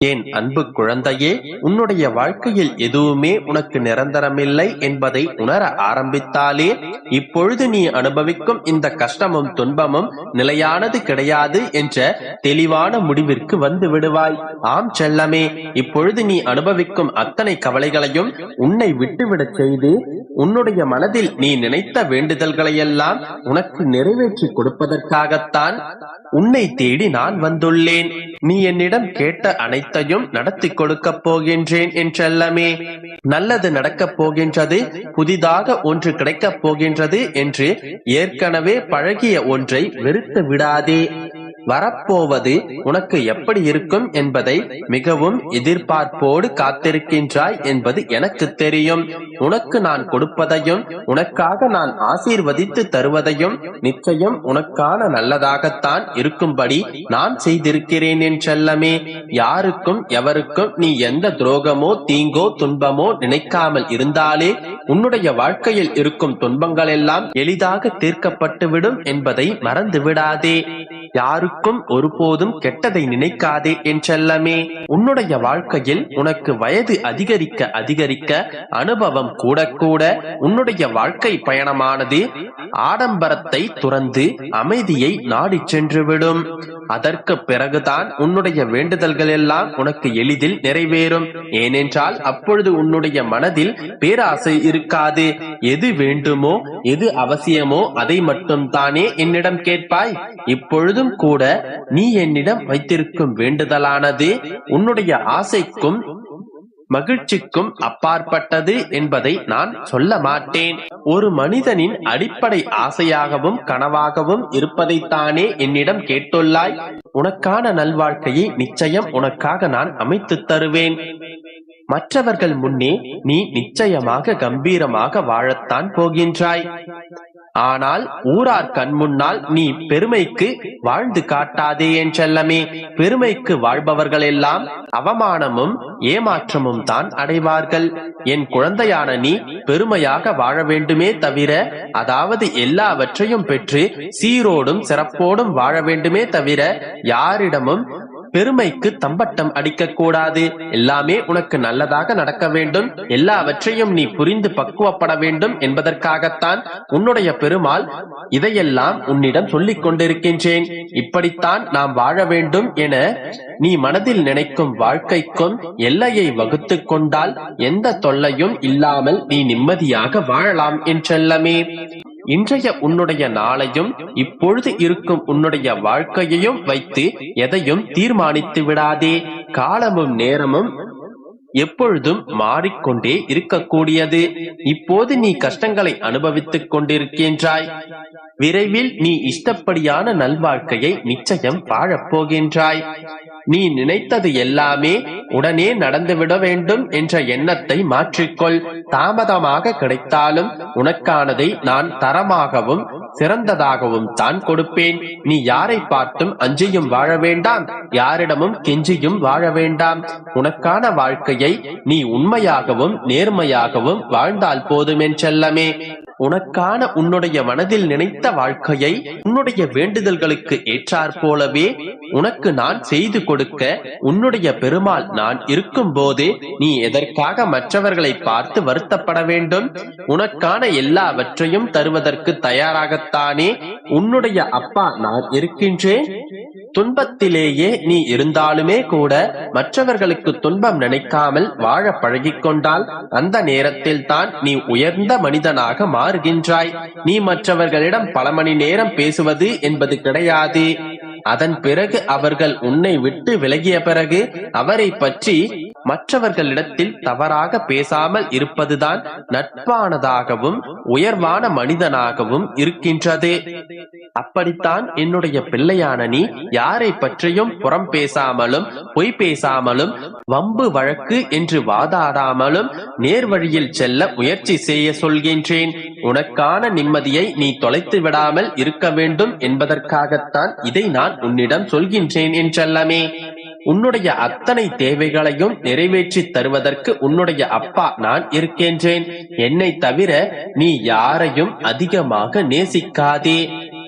என் அன்பு குழந்தையே, உன்னுடைய வாழ்க்கையில் எதுவுமே உனக்கு நிரந்தரமில்லை என்பதை உணர ஆரம்பித்தாலே இப்பொழுது நீ அனுபவிக்கும் இந்த கஷ்டமும் துன்பமும் நிலையானது கிடையாது என்ற தெளிவான முடிவிற்கு வந்து விடுவாய். ஆம் செல்லமே, இப்பொழுது நீ அனுபவிக்கும் அத்தனை கவலைகளையும் உன்னை விட்டுவிடச் செய்து உன்னுடைய மனதில் நீ நினைத்த வேண்டுதல்களையெல்லாம் உனக்கு நிறைவேற்றி கொடுப்பதற்காகத்தான் உன்னை தேடி நான் வந்துள்ளேன். நீ என்னிடம் கேட்ட அனைத்தையும் நடத்தி கொடுக்கப் போகின்றேன் என்றெல்லாமே. நல்லது நடக்கப் போகின்றது, புதிதாக ஒன்று கிடைக்கப் போகின்றது என்று ஏற்கனவே பழகிய ஒன்றை வெறுத்து விடாதே. வரப்போவது உனக்கு எப்படி இருக்கும் என்பதை மிகவும் எதிர்பார்ப்போடு காத்திருக்கின்றாய் என்பது எனக்கு தெரியும். உனக்கு நான் கொடுப்பதையும் உனக்காக நான் ஆசீர்வதித்து தருவதையும் நிச்சயம் உனக்கான நல்லதாகத்தான் இருக்கும்படி நான் செய்திருக்கிறேன் என்றெல்லாமே. யாருக்கும் எவருக்கும் நீ எந்த துரோகமோ தீங்கோ துன்பமோ நினைக்காமல் இருந்தாலே உன்னுடைய வாழ்க்கையில் இருக்கும் துன்பங்கள் எல்லாம் எளிதாக தீர்க்கப்பட்டுவிடும் என்பதை மறந்து விடாதே. யாருக்கும் ஒருபோதும் கெட்டதை நினைக்காதே என்றெல்லாமே. உன்னுடைய வாழ்க்கையில் உனக்கு வயது அதிகரிக்க அதிகரிக்க அனுபவம் கூட கூட உன்னுடைய வாழ்க்கை பயணமானது ஆடம்பரத்தை துறந்து அமைதியை நாடி சென்றுவிடும். அதற்கு பிறகுதான் உன்னுடைய வேண்டுதல்கள் எல்லாம் உனக்கு எளிதில் நிறைவேறும். ஏனென்றால் அப்பொழுது உன்னுடைய மனதில் பேராசை இருக்காது. எது வேண்டுமோ எது அவசியமோ அதை மட்டும் தானே என்னிடம் கேட்பாய். இப்பொழுதும் கூட நீ என்னிடம் வைத்திருக்கும் வேண்டுதலானது உன்னுடைய ஆசைக்கும் மகிழ்ச்சிக்கும் அப்பாற்பட்டது என்பதை நான் சொல்ல மாட்டேன். ஒரு மனிதனின் அடிப்படை ஆசையாகவும் கனவாகவும் இருப்பதைத்தானே என்னிடம் கேட்டுள்ளாய். உனக்கான நல்வாழ்க்கையை நிச்சயம் உனக்காக நான் அமைத்து தருவேன். மற்றவர்கள் முன்னே நீ நிச்சயமாக கம்பீரமாக வாழத்தான் போகின்றாய். ஆனால் ஊரார் கண் முன்னால் நீ பெருமைக்கு வாழ்ந்து காட்டாதே என்றெல்லாமே. பெருமைக்கு வாழ்பவர்கள் எல்லாம் அவமானமும் ஏமாற்றமும் தான் அடைவார்கள். என் குழந்தையான நீ பெருமையாக வாழ வேண்டுமே தவிர, அதாவது எல்லாவற்றையும் பெற்று சீரோடும் சிறப்போடும் வாழ வேண்டுமே தவிர யாரிடமும் பெருமைக்கு தம்பட்டம் அடிக்க கூடாது. எல்லாமே உனக்கு நல்லதாக நடக்க வேண்டும், எல்லாவற்றையும் நீ புரிந்து பக்குவப்பட வேண்டும் என்பதற்காகத்தான் உன்னுடைய பெருமாள் இதையெல்லாம் உன்னிடம் சொல்லிக் கொண்டிருக்கின்றேன். இப்படித்தான் நாம் வாழ வேண்டும் என நீ மனதில் நினைக்கும் வாழ்க்கைக்கும் எல்லையை வகுத்து கொண்டால் எந்த தொல்லையும் இல்லாமல் நீ நிம்மதியாக வாழலாம் என்றெல்லாமே. இன்றைய உன்னுடைய நாளையும் இப்பொழுது இருக்கும் உன்னுடைய வாழ்க்கையையும் வைத்து எதையும் தீர்மானித்து விடாதே. காலமும் நேரமும் எப்பொழுதும் மாறிக்கொண்டே இருக்கக்கூடியது. இப்போது நீ கஷ்டங்களை அனுபவித்துக் கொண்டிருக்கின்றாய். விரைவில் நீ இஷ்டப்படியான நல்வாழ்க்கையை நிச்சயம் வாழப்போகின்றாய். நீ நினைத்தது எல்லாமே உடனே நடந்துவிட வேண்டும் என்ற எண்ணத்தை மாற்றிக்கொள். தாமதமாக கிடைத்தாலும் உனக்கானதை நான் தரமாகவும் சிறந்ததாகவும் தான் கொடுப்பேன். நீ யாரை பார்த்தும் அஞ்சியும் வாழ வேண்டாம், யாரிடமும் கெஞ்சியும் வாழ வேண்டாம். உனக்கான வாழ்க்கையை நீ உண்மையாகவும் நேர்மையாகவும் வாழ்ந்தால் போதும் என்றெல்லாமே. உனக்கான உன்னுடைய மனதில் நினைத்த வாழ்க்கையை உன்னுடைய வேண்டுதல்களுக்கு ஏற்றாற் போலவே உனக்கு நான் செய்து கொடுக்க உன்னுடைய பெருமாள் நான் இருக்கும் போது நீ எதற்காக மற்றவர்களை பார்த்து வருத்தப்பட வேண்டும்? உனக்கான எல்லாவற்றையும் தருவதற்கு தயாராகத்தானே உன்னுடைய அப்பா நான் இருக்கின்றேன். துன்பத்திலேயே நீ இருந்தாலுமே கூட மற்றவர்களுக்கு துன்பம் நினைக்காமல் வாழ பழகிக்கொண்டால் அந்த நேரத்தில் தான் நீ உயர்ந்த மனிதனாக மாறுகின்றாய். நீ மற்றவர்களிடம் பல மணி நேரம் பேசுவது என்பது கிடையாது. அதன் பிறகு அவர்கள் உன்னை விட்டு விலகிய பிறகு அவரை பற்றி மற்றவர்களிடத்தில் தவறாக பேசாமல் இருப்பதுதான் நட்பானதாகவும் உயர்வான மனிதனாகவும் இருக்கின்றது. அப்படித்தான் என்னுடைய பிள்ளையான நீ யாரை பற்றியும் புறம் பேசாமலும் பொய் பேசாமலும் வம்பு வழக்கு என்று வாதாடாமலும் நேர்வழியில் செல்ல முயற்சி செய்ய சொல்கின்றேன். உனக்கான நிம்மதியை நீ தொலைத்து விடாமல் இருக்க வேண்டும் என்பதற்காகத்தான் இதை நான் உன்னிடம் சொல்கின்றேன் என்றெல்லாமே. உன்னுடைய அத்தனை தேவைகளையும் நிறைவேற்றி தருவதற்கு உன்னுடைய அப்பா நான் இருக்கின்றேன். என்னை தவிர நீ யாரையும் அதிகமாக நேசிக்காதே.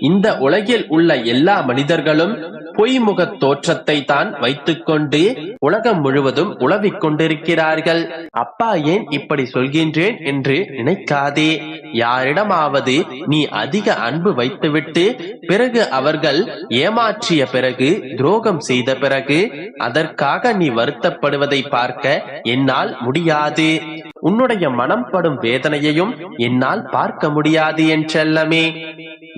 இந்த உலகில் உள்ள எல்லா மனிதர்களும் பொய்முகத் தோற்றத்தை தான் வைத்துக்கொண்டு உலகம் முழுவதும் உலவிக் கொண்டிருக்கிறார்கள். அப்பா ஏன் இப்படி சொல்கின்றேன் என்று நினைக்காதே. யாரிடமாவது நீ அதிக அன்பு வைத்துவிட்டு பிறகு அவர்கள் ஏமாற்றிய பிறகு, துரோகம் செய்த பிறகு அதற்காக நீ வருத்தப்படுவதை பார்க்க என்னால் முடியாது. உன்னுடைய மனம் படும் வேதனையையும் என்னால் பார்க்க முடியாது என் செல்லமே.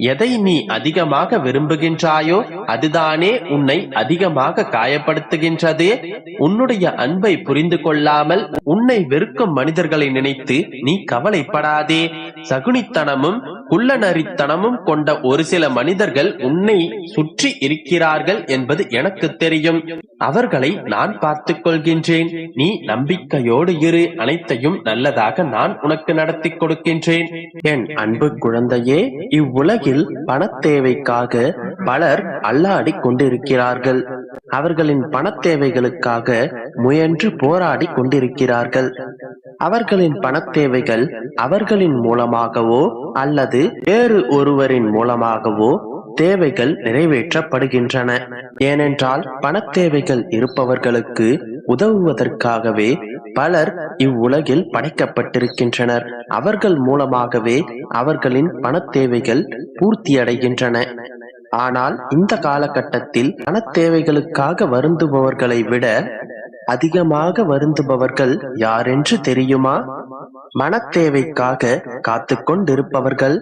எதை நீ அதிகமாக விரும்புகின்றாயோ அதுதானே உன்னை அதிகமாக காயப்படுத்துகின்றது. உன்னுடைய அன்பை புரிந்து கொள்ளாமல் உன்னை வெறுக்கும் மனிதர்களை நினைத்து நீ கவலைப்படாதே. சகுனித்தனமும் குள்ளநரித்தனமும் கொண்ட ஒரு சில மனிதர்கள் உன்னை சுற்றி இருக்கிறார்கள் என்பது எனக்கு தெரியும். அவர்களை நான் பார்த்துக் கொள்கின்றேன். நீ நம்பிக்கையோடு இரு. அனைத்தையும் நல்லதாக நான் உனக்கு நடத்தி கொடுக்கின்றேன். என் அன்பு குழந்தையே, இவ்வுலகில் பணத்தேவைக்காக பலர் அல்லாடி கொண்டிருக்கிறார்கள். அவர்களின் பணத்தேவைகளுக்காக முயன்று போராடி கொண்டிருக்கிறார்கள். அவர்களின் பணத்தேவைகள் அவர்களின் மூலமாகவோ அல்லது வேறு ஒருவரின் மூலமாகவோ தேவைகள் நிறைவேற்றப்படுகின்றன. ஏனென்றால் பணத்தேவைகள் இருப்பவர்களுக்கு உதவுவதற்காகவே பலர் இவ்வுலகில் படைக்கப்பட்டிருக்கின்றனர். அவர்கள் மூலமாகவே அவர்களின் பணத்தேவைகள் பூர்த்தியடைகின்றன. ஆனால் இந்த காலகட்டத்தில் பணத்தேவைகளுக்காக வருந்துபவர்களை விட அதிகமாக வருந்துபவர்கள் யாரென்று தெரியுமா? மனத்தேவைக்காக காத்து கொண்டிருப்பவர்கள்.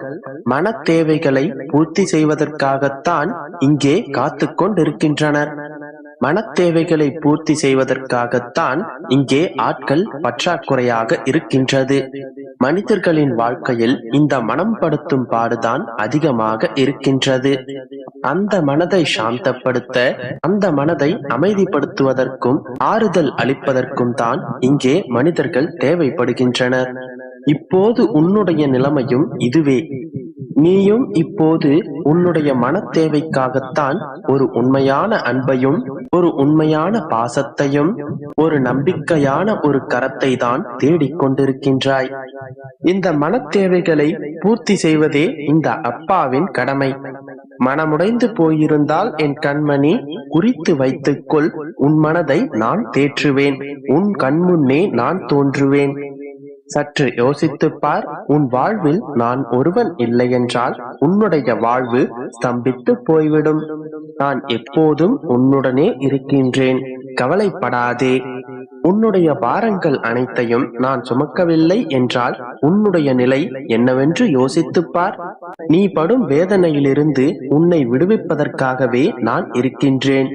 மனத்தேவைகளை பூர்த்தி செய்வதற்காகத்தான் இங்கே காத்து கொண்டிருக்கின்றனர். மனத்தேவைகளை பூர்த்தி செய்வதற்காகத்தான் இங்கே ஆட்கள் பற்றாக்குறையாக இருக்கின்றது. மனிதர்களின் வாழ்க்கையில் இந்த மனம் படுத்தும் பாடுதான் அதிகமாக இருக்கின்றது. அந்த மனதை சாந்தப்படுத்த, அந்த மனதை அமைதிப்படுத்துவதற்கும் ஆறுதல் அளிப்பதற்கும் தான் இங்கே மனிதர்கள் தேவைப்படுகின்றனர். இப்போது உன்னுடைய நிலைமையும் இதுவே. நீயும் இப்போது உன்னுடைய மனத்தேவைக்காகத்தான் ஒரு உண்மையான அன்பையும் ஒரு உண்மையான பாசத்தையும் ஒரு நம்பிக்கையான ஒரு கரத்தை தான் தேடிக்கொண்டிருக்கின்றாய். இந்த மனத்தேவைகளை பூர்த்தி செய்வதே இந்த அப்பாவின் கடமை. மனமுடைந்து போயிருந்தால் என் கண்மணி குறித்து வைத்துக்கொள். உன் மனதை நான் தேற்றுவேன். உன் கண்முன்னே நான் தோன்றுவேன். சற்று யோசித்துப் பார். உன் வாழ்வில் நான் ஒருவன் இல்லை என்றால் உன்னுடைய வாழ்வு ஸ்தம்பித்து போய்விடும். நான் எப்போதும் உன்னுடனே இருக்கின்றேன். கவலைப்படாதே. உன்னுடைய பாரங்கள் அனைத்தையும் நான் சுமக்கவில்லை என்றால் உன்னுடைய நிலை என்னவென்று யோசித்துப் பார். நீ படும் வேதனையிலிருந்து உன்னை விடுவிப்பதற்காகவே நான் இருக்கின்றேன்.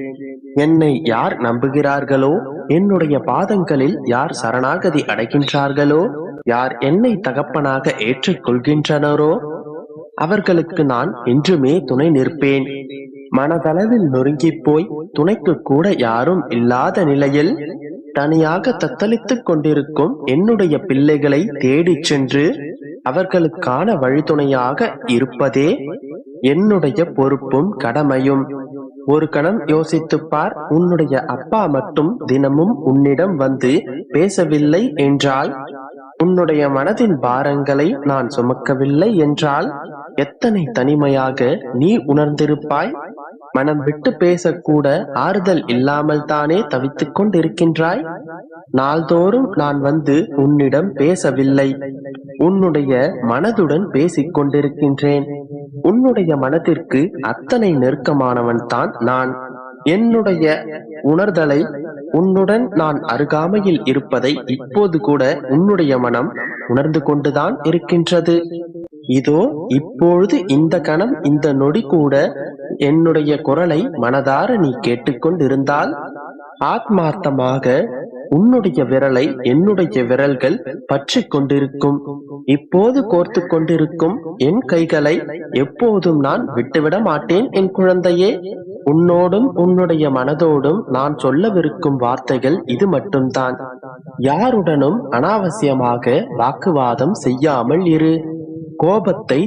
என்னை யார் நம்புகிறார்களோ, என்னுடைய பாதங்களில் யார் சரணாகதி அடைகின்றார்களோ, யார் என்னை தகப்பனாக ஏற்றுக்கொள்கின்றனரோ அவர்களுக்கு நான் என்றுமே துணை நிற்பேன். மனதளவில் நொறுங்கி போய் துணைக்கு கூட யாரும் இல்லாத நிலையில் தனியாக தத்தளித்துக் கொண்டிருக்கும் என்னுடைய பிள்ளைகளை தேடிச் சென்று அவர்களுக்கான வழித்துணையாக இருப்பதே என்னுடைய பொறுப்பும் கடமையும். ஒரு கணம் யோசித்துப் பார். உன்னுடைய அப்பா மட்டும் தினமும் உன்னிடம் வந்து பேசவில்லை என்றால், உன்னுடைய மனதின் பாரங்களை நான் சுமக்கவில்லை என்றால் எத்தனை தனிமையாக நீ உணர்ந்திருப்பாய். மனம் விட்டு பேசக்கூட ஆறுதல் இல்லாமல் தானே தவித்துக் கொண்டிருக்கின்றாய். நாள்தோறும் நான் வந்து உன்னிடம் பேசவில்லை, உன்னுடைய மனதுடன் பேசிக் கொண்டிருக்கின்றேன். உன்னுடைய மனதிற்கு அத்தனை நெருக்கமானவன் தான் நான். என்னுடைய உணர்தலை, உன்னுடன் நான் அருகாமையில் இருப்பதை இப்போது கூட உன்னுடைய மனம் உணர்ந்து கொண்டுதான் இருக்கின்றது. இதோ இப்பொழுது இந்த கணம், இந்த நொடி கூட என்னுடைய குரலை மனதார நீ கேட்டுக்கொண்டிருந்தால், ஆத்மார்த்தமாக உன்னுடைய விரலை என்னுடைய விரல்கள் பற்றி கொண்டிருக்கும். இப்போது கோர்த்து கொண்டிருக்கும் என் கைகளை எப்போதும் நான் விட்டுவிட மாட்டேன். என் குழந்தையே, உன்னோடும் உன்னுடைய மனதோடும் நான் சொல்லவிருக்கும் வார்த்தைகள் இது மட்டும்தான். யாருடனும் அனாவசியமாக வாக்குவாதம் செய்யாமல் இரு. கோபத்தை